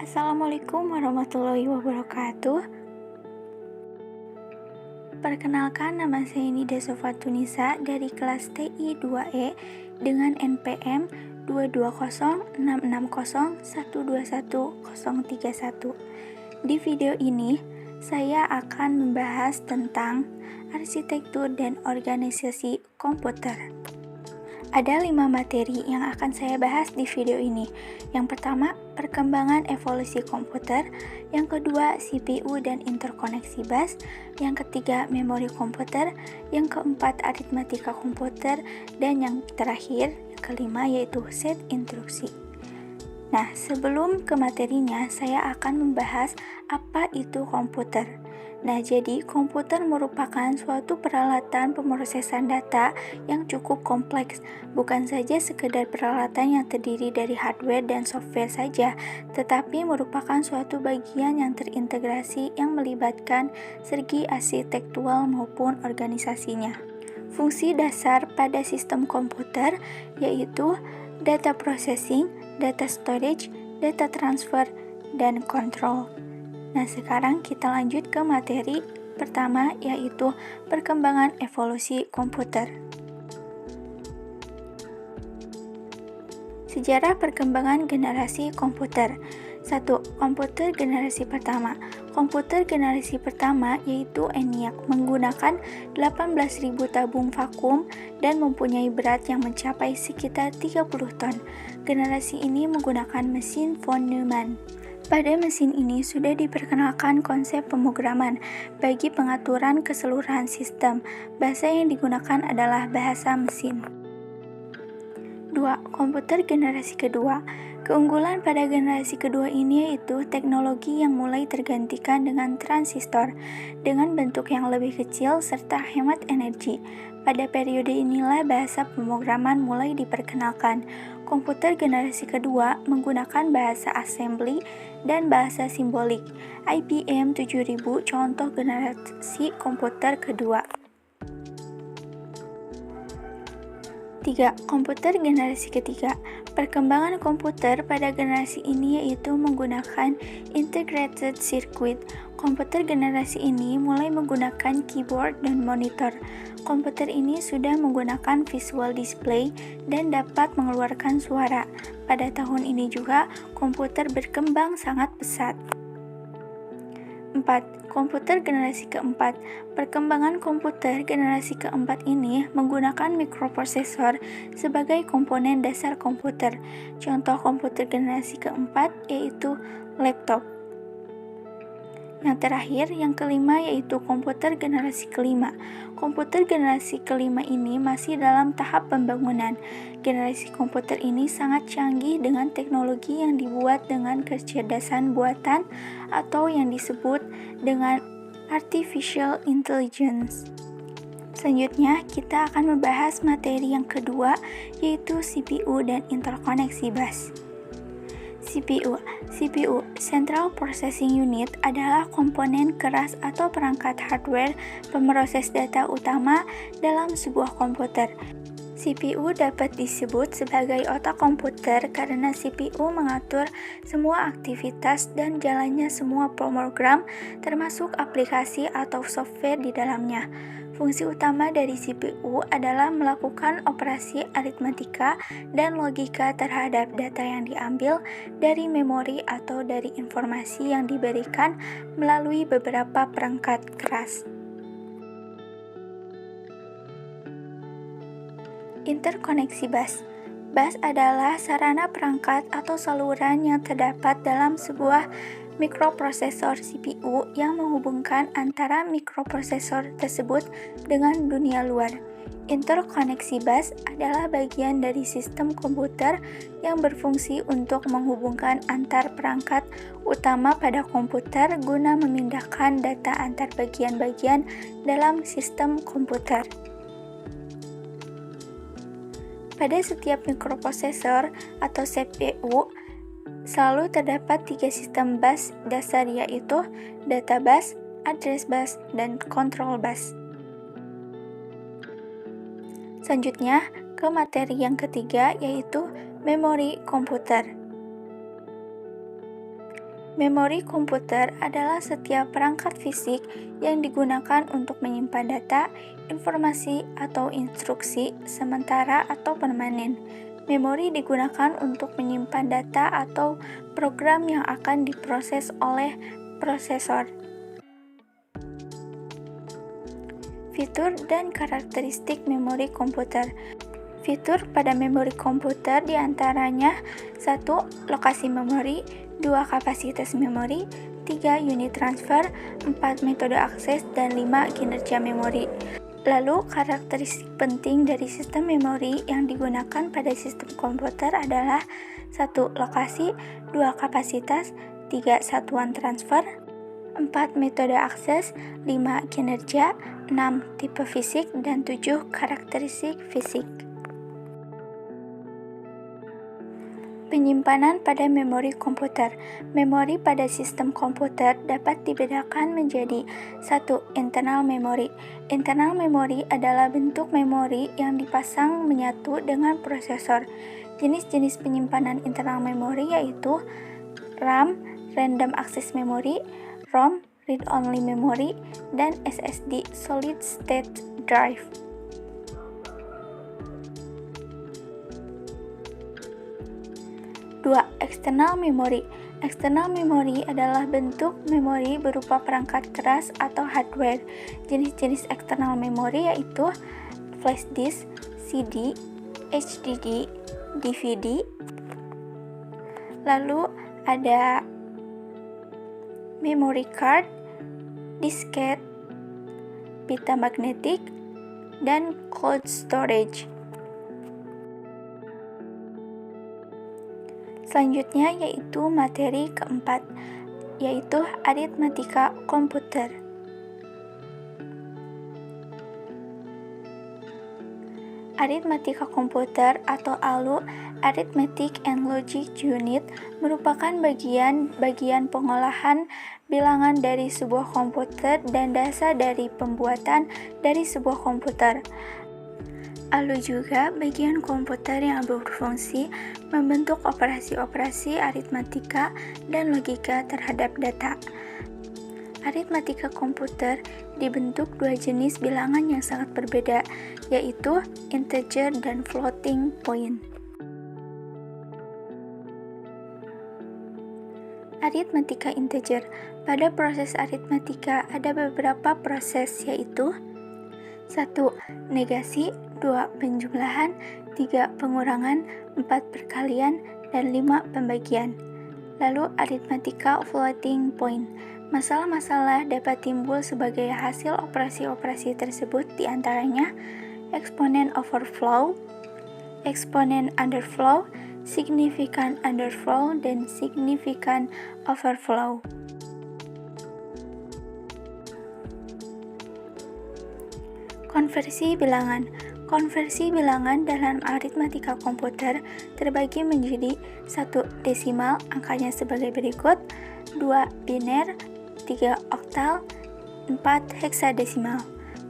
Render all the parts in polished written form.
Assalamualaikum warahmatullahi wabarakatuh. Perkenalkan, nama saya Nida Sofatunisa dari kelas TI 2E dengan NPM 2206601210031. Di video ini, saya akan membahas tentang arsitektur dan organisasi komputer. Ada 5 materi yang akan saya bahas di video ini. Yang pertama, perkembangan evolusi komputer. Yang kedua, CPU dan interkoneksi bus. Yang ketiga, memori komputer. Yang keempat, aritmatika komputer. Dan yang terakhir, yang kelima, yaitu set instruksi. Nah, sebelum ke materinya, saya akan membahas apa itu komputer. Nah, jadi komputer merupakan suatu peralatan pemrosesan data yang cukup kompleks, bukan saja sekedar peralatan yang terdiri dari hardware dan software saja, tetapi merupakan suatu bagian yang terintegrasi yang melibatkan segi arsitektural maupun organisasinya. Fungsi dasar pada sistem komputer yaitu data processing, data storage, data transfer, dan control. Nah, sekarang kita lanjut ke materi pertama, yaitu perkembangan evolusi komputer. Sejarah perkembangan generasi komputer. 1. Komputer generasi pertama. Komputer generasi pertama yaitu ENIAC menggunakan 18.000 tabung vakum dan mempunyai berat yang mencapai sekitar 30 ton. Generasi ini menggunakan mesin von Neumann. Pada mesin ini sudah diperkenalkan konsep pemrograman bagi pengaturan keseluruhan sistem. Bahasa yang digunakan adalah bahasa mesin. 2. Komputer generasi kedua. Keunggulan pada generasi kedua ini yaitu teknologi yang mulai tergantikan dengan transistor dengan bentuk yang lebih kecil serta hemat energi. Pada periode inilah bahasa pemrograman mulai diperkenalkan. Komputer generasi kedua menggunakan bahasa assembly dan bahasa simbolik. IBM 7000 contoh generasi komputer kedua. 3. Komputer generasi ketiga. Perkembangan komputer pada generasi ini yaitu menggunakan integrated circuit. Komputer generasi ini mulai menggunakan keyboard dan monitor. Komputer ini sudah menggunakan visual display dan dapat mengeluarkan suara. Pada tahun ini juga, komputer berkembang sangat pesat. 4. Komputer generasi keempat. Perkembangan komputer generasi keempat ini menggunakan mikroprosesor sebagai komponen dasar komputer. Contoh komputer generasi keempat yaitu laptop. Yang terakhir, yang kelima yaitu komputer generasi kelima. Komputer generasi kelima ini masih dalam tahap pembangunan. Generasi komputer ini sangat canggih dengan teknologi yang dibuat dengan kecerdasan buatan atau yang disebut dengan artificial intelligence. Selanjutnya, kita akan membahas materi yang kedua yaitu CPU dan interkoneksi bus. CPU, Central Processing Unit, adalah komponen keras atau perangkat hardware pemroses data utama dalam sebuah komputer. CPU dapat disebut sebagai otak komputer karena CPU mengatur semua aktivitas dan jalannya semua program, termasuk aplikasi atau software di dalamnya. Fungsi utama dari CPU adalah melakukan operasi aritmatika dan logika terhadap data yang diambil dari memori atau dari informasi yang diberikan melalui beberapa perangkat keras. Interkoneksi bus. Bus adalah sarana perangkat atau saluran yang terdapat dalam sebuah mikroprosesor CPU yang menghubungkan antara mikroprosesor tersebut dengan dunia luar. Interkoneksi bus adalah bagian dari sistem komputer yang berfungsi untuk menghubungkan antar perangkat utama pada komputer guna memindahkan data antar bagian-bagian dalam sistem komputer. Pada setiap mikroprosesor atau CPU, selalu terdapat 3 sistem bus dasar yaitu data bus, address bus, dan control bus. Selanjutnya, ke materi yang ketiga yaitu memori komputer. Memori komputer adalah setiap perangkat fisik yang digunakan untuk menyimpan data, informasi, atau instruksi sementara atau permanen. Memori digunakan untuk menyimpan data atau program yang akan diproses oleh prosesor. Fitur dan karakteristik memori komputer. Fitur pada memori komputer diantaranya 1. Lokasi memori, 2. Kapasitas memori, 3. Unit transfer, 4. Metode akses, dan 5. Kinerja memori. Lalu, karakteristik penting dari sistem memori yang digunakan pada sistem komputer adalah 1. Lokasi, 2. Kapasitas, 3. Satuan transfer, 4. Metode akses, 5. Kinerja, 6. Tipe fisik, dan 7. Karakteristik fisik. Penyimpanan pada memori komputer. Memori pada sistem komputer dapat dibedakan menjadi 1. Internal memory. Internal memory adalah bentuk memori yang dipasang menyatu dengan prosesor. Jenis-jenis penyimpanan internal memory yaitu RAM, Random Access Memory, ROM, Read-Only Memory, dan SSD, Solid State Drive. 2. External memory. External memory adalah bentuk memori berupa perangkat keras atau hardware. Jenis-jenis external memory yaitu flash disk, CD, HDD, DVD. Lalu ada memory card, disket, pita magnetik, dan cold storage. Selanjutnya yaitu materi keempat, yaitu aritmatika komputer. Aritmatika komputer atau ALU, Arithmetic and Logic Unit, merupakan bagian pengolahan bilangan dari sebuah komputer dan dasar dari pembuatan dari sebuah komputer. ALU juga bagian komputer yang berfungsi membentuk operasi-operasi aritmatika dan logika terhadap data. Aritmatika komputer dibentuk dua jenis bilangan yang sangat berbeda, yaitu integer dan floating point. Aritmatika integer. Pada proses aritmatika ada beberapa proses, yaitu 1. Negasi, 2. Penjumlahan, 3. Pengurangan, 4. Perkalian, dan 5. Pembagian. Lalu aritmatika floating point. Masalah-masalah dapat timbul sebagai hasil operasi-operasi tersebut, diantaranya eksponen overflow, eksponen underflow, significant underflow, dan significant overflow. Konversi bilangan. Konversi bilangan dalam aritmatika komputer terbagi menjadi 1. Desimal, angkanya sebagai berikut, 2. Biner, 3. Oktal, 4. Heksadesimal.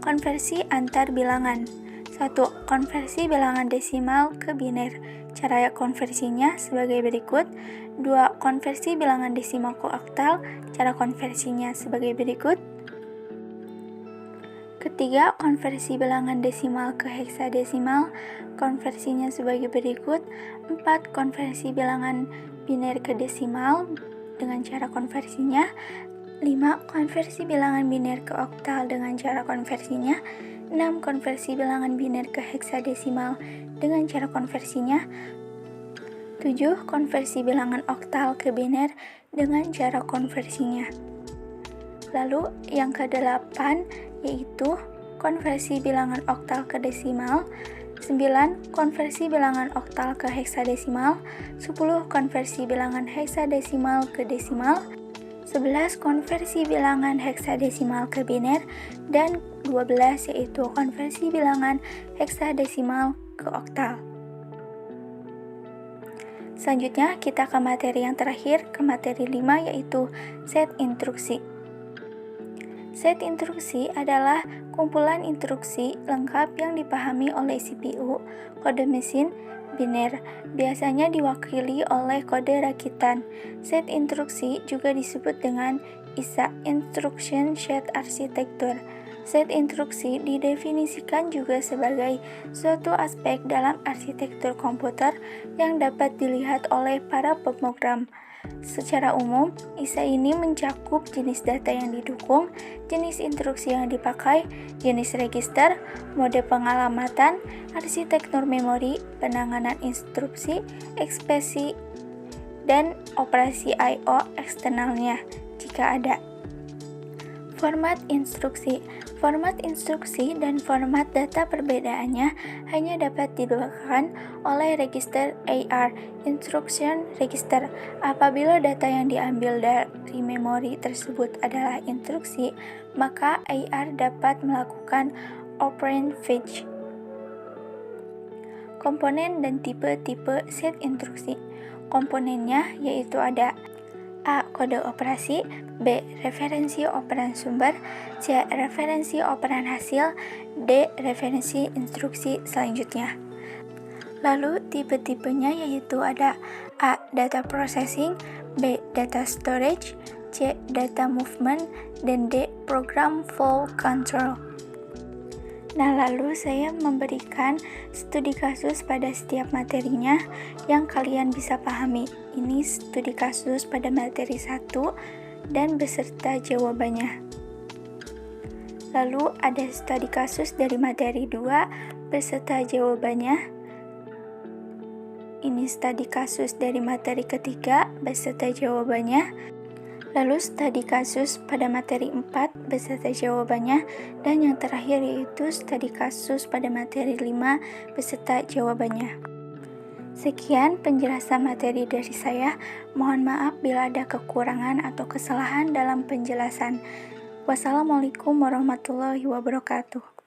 Konversi antar bilangan. 1. Konversi bilangan desimal ke biner. Cara konversinya sebagai berikut. 2. Konversi bilangan desimal ke oktal. Cara konversinya sebagai berikut. Ketiga, konversi bilangan desimal ke heksadesimal, konversinya sebagai berikut. 4. Konversi bilangan biner ke desimal dengan cara konversinya. 5. Konversi bilangan biner ke oktal dengan cara konversinya. 6. Konversi bilangan biner ke heksadesimal dengan cara konversinya. 7. Konversi bilangan oktal ke biner dengan cara konversinya. Lalu yang ke-8 yaitu konversi bilangan oktal ke desimal. 9. Konversi bilangan oktal ke heksadesimal. 10. Konversi bilangan heksadesimal ke desimal. 11. Konversi bilangan heksadesimal ke biner. Dan 12 yaitu konversi bilangan heksadesimal ke oktal. Selanjutnya kita ke materi yang terakhir, ke materi 5 yaitu set instruksi. Set instruksi adalah kumpulan instruksi lengkap yang dipahami oleh CPU, kode mesin, biner, biasanya diwakili oleh kode rakitan. Set instruksi juga disebut dengan ISA, Instruction Set Architecture. Set instruksi didefinisikan juga sebagai suatu aspek dalam arsitektur komputer yang dapat dilihat oleh para pemrogram. Secara umum, ISA ini mencakup jenis data yang didukung, jenis instruksi yang dipakai, jenis register, mode pengalamatan, arsitektur memori, penanganan instruksi, ekspresi, dan operasi I/O eksternalnya jika ada. Format instruksi. Format instruksi dan format data perbedaannya hanya dapat dilakukan oleh register AR, Instruction Register. Apabila data yang diambil dari memori tersebut adalah instruksi, maka AR dapat melakukan operand fetch. Komponen dan tipe-tipe set instruksi. Komponennya yaitu ada A. Kode operasi, B. Referensi operan sumber, C. Referensi operan hasil, D. Referensi instruksi selanjutnya. Lalu tipe-tipenya yaitu ada A. Data processing, B. Data storage, C. Data movement, dan D. Program flow control. Nah, lalu saya memberikan studi kasus pada setiap materinya yang kalian bisa pahami. Ini studi kasus pada materi 1 dan beserta jawabannya. Lalu ada studi kasus dari materi 2 beserta jawabannya. Ini studi kasus dari materi ketiga beserta jawabannya. Lalu studi kasus pada materi 4 beserta jawabannya, dan yang terakhir yaitu studi kasus pada materi 5 beserta jawabannya. Sekian penjelasan materi dari saya. Mohon maaf bila ada kekurangan atau kesalahan dalam penjelasan. Wassalamualaikum warahmatullahi wabarakatuh.